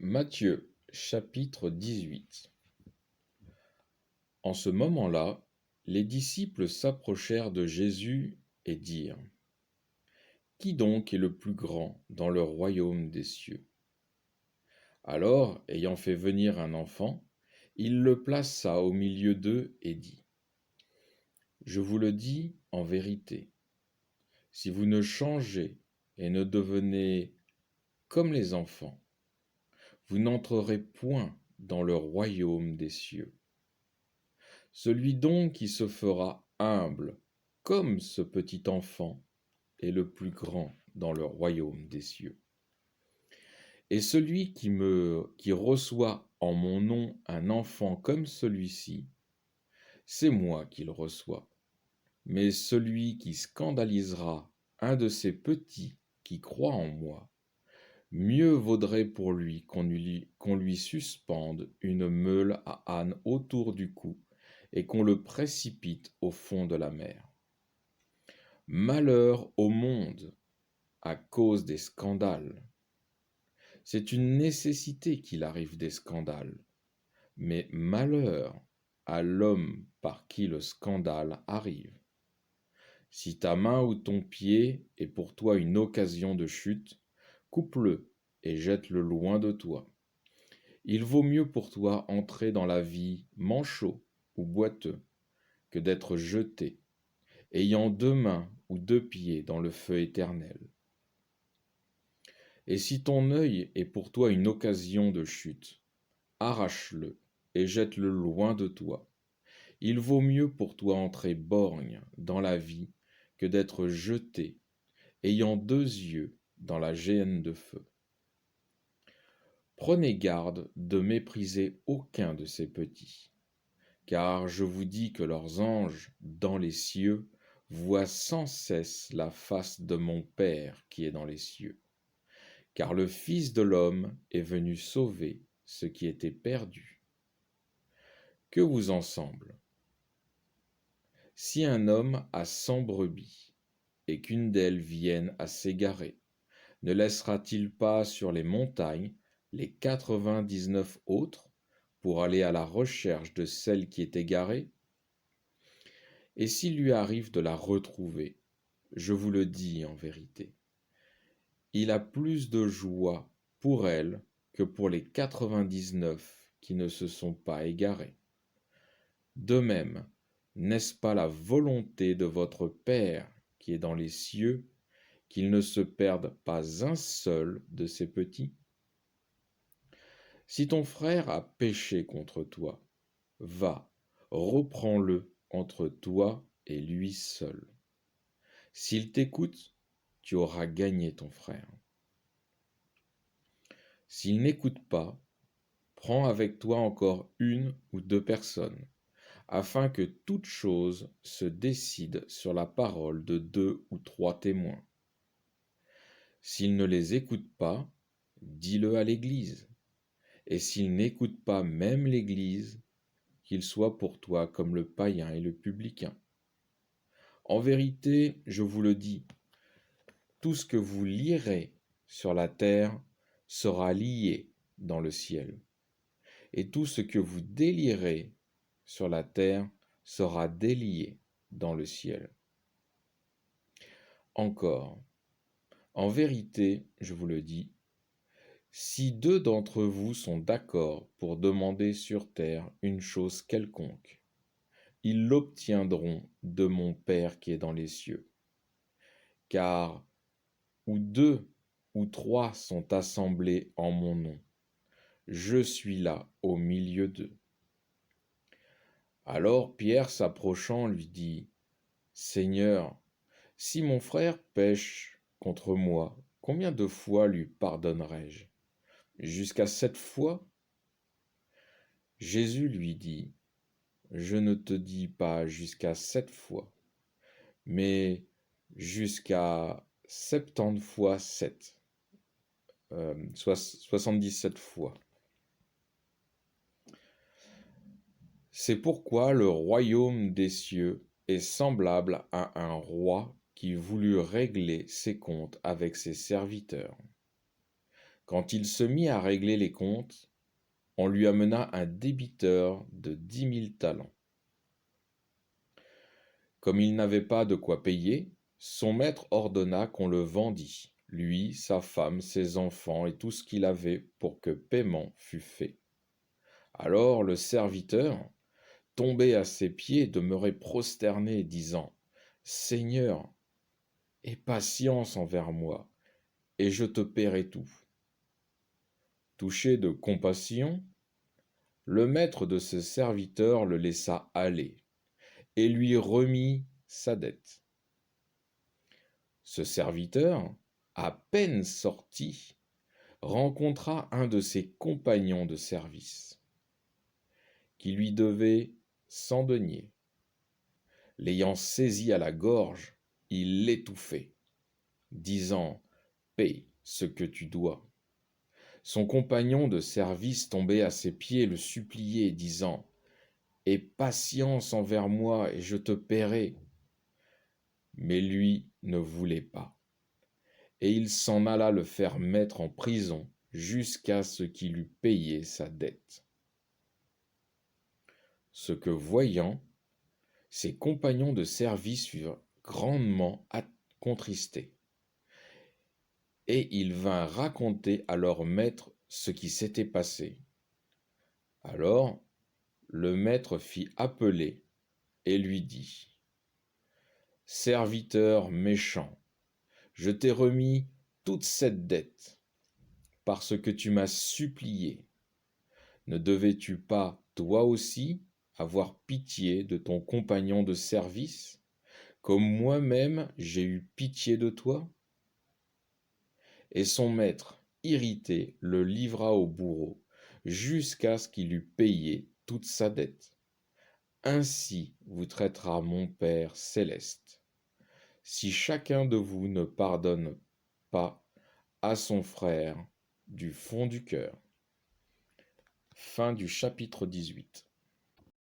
Matthieu, chapitre 18. En ce moment-là, les disciples s'approchèrent de Jésus et dirent: Qui donc est le plus grand dans le royaume des cieux? Alors, ayant fait venir un enfant, il le plaça au milieu d'eux et dit: Je vous le dis en vérité, si vous ne changez et ne devenez comme les enfants, vous n'entrerez point dans le royaume des cieux. Celui donc qui se fera humble comme ce petit enfant est le plus grand dans le royaume des cieux. Et celui qui reçoit en mon nom un enfant comme celui-ci, c'est moi qu'il reçoit. Mais celui qui scandalisera un de ces petits qui croient en moi, mieux vaudrait pour lui qu'on lui suspende une meule à âne autour du cou et qu'on le précipite au fond de la mer. Malheur au monde à cause des scandales. C'est une nécessité qu'il arrive des scandales, mais malheur à l'homme par qui le scandale arrive. Si ta main ou ton pied est pour toi une occasion de chute, coupe-le et jette-le loin de toi. Il vaut mieux pour toi entrer dans la vie manchot ou boiteux que d'être jeté, ayant 2 mains ou 2 pieds dans le feu éternel. Et si ton œil est pour toi une occasion de chute, arrache-le et jette-le loin de toi. Il vaut mieux pour toi entrer borgne dans la vie que d'être jeté, ayant 2 yeux dans la géhenne de feu. Prenez garde de mépriser aucun de ces petits, car je vous dis que leurs anges dans les cieux voient sans cesse la face de mon Père qui est dans les cieux. Car le Fils de l'homme est venu sauver ce qui était perdu. Que vous en semble? Si un homme a 100 brebis, et qu'une d'elles vienne à s'égarer, ne laissera-t-il pas sur les montagnes les 99 autres pour aller à la recherche de celle qui est égarée? Et s'il lui arrive de la retrouver, je vous le dis en vérité, il a plus de joie pour elle que pour les 99 qui ne se sont pas égarés. De même, n'est-ce pas la volonté de votre Père qui est dans les cieux qu'il ne se perde pas un seul de ses petits? Si ton frère a péché contre toi, va, reprends-le entre toi et lui seul. S'il t'écoute, tu auras gagné ton frère. S'il n'écoute pas, prends avec toi encore 1 ou 2 personnes, afin que toute chose se décide sur la parole de 2 ou 3 témoins. S'il ne les écoute pas, dis-le à l'Église. Et s'il n'écoute pas même l'Église, qu'il soit pour toi comme le païen et le publicain. En vérité, je vous le dis, tout ce que vous lierez sur la terre sera lié dans le ciel, et tout ce que vous délierez sur la terre sera délié dans le ciel. Encore, en vérité, je vous le dis, si 2 d'entre vous sont d'accord pour demander sur terre une chose quelconque, ils l'obtiendront de mon Père qui est dans les cieux. Car où 2 ou 3 sont assemblés en mon nom, je suis là au milieu d'eux. Alors Pierre s'approchant lui dit: Seigneur, si mon frère pêche contre moi, combien de fois lui pardonnerai-je? Jusqu'à 7 fois? Jésus lui dit: Je ne te dis pas jusqu'à 7 fois, mais jusqu'à 70 fois 7, 77 fois. C'est pourquoi le royaume des cieux est semblable à un roi qui voulut régler ses comptes avec ses serviteurs. Quand il se mit à régler les comptes, on lui amena un débiteur de 10 000 talents. Comme il n'avait pas de quoi payer, son maître ordonna qu'on le vendît, lui, sa femme, ses enfants et tout ce qu'il avait, pour que paiement fût fait. Alors le serviteur, tombé à ses pieds, demeurait prosterné, disant : « Seigneur, aie patience envers moi, et je te paierai tout. » Touché de compassion, le maître de ce serviteur le laissa aller et lui remit sa dette. Ce serviteur, à peine sorti, rencontra un de ses compagnons de service, qui lui devait 100 deniers. L'ayant saisi à la gorge, il l'étouffait, disant : « Paie ce que tu dois. » Son compagnon de service, tombé à ses pieds, le suppliait, disant : « Aie patience envers moi, et je te paierai. » Mais lui ne voulait pas, et il s'en alla le faire mettre en prison jusqu'à ce qu'il eût payé sa dette. Ce que voyant, ses compagnons de service furent grandement contristés, et ils vinrent raconter à leur maître ce qui s'était passé. Alors le maître fit appeler et lui dit : « Serviteur méchant, je t'ai remis toute cette dette, parce que tu m'as supplié. Ne devais-tu pas, toi aussi, avoir pitié de ton compagnon de service, comme moi-même j'ai eu pitié de toi ? » Et son maître, irrité, le livra au bourreau, jusqu'à ce qu'il eût payé toute sa dette. Ainsi vous traitera mon Père céleste, si chacun de vous ne pardonne pas à son frère du fond du cœur. Fin du chapitre 18.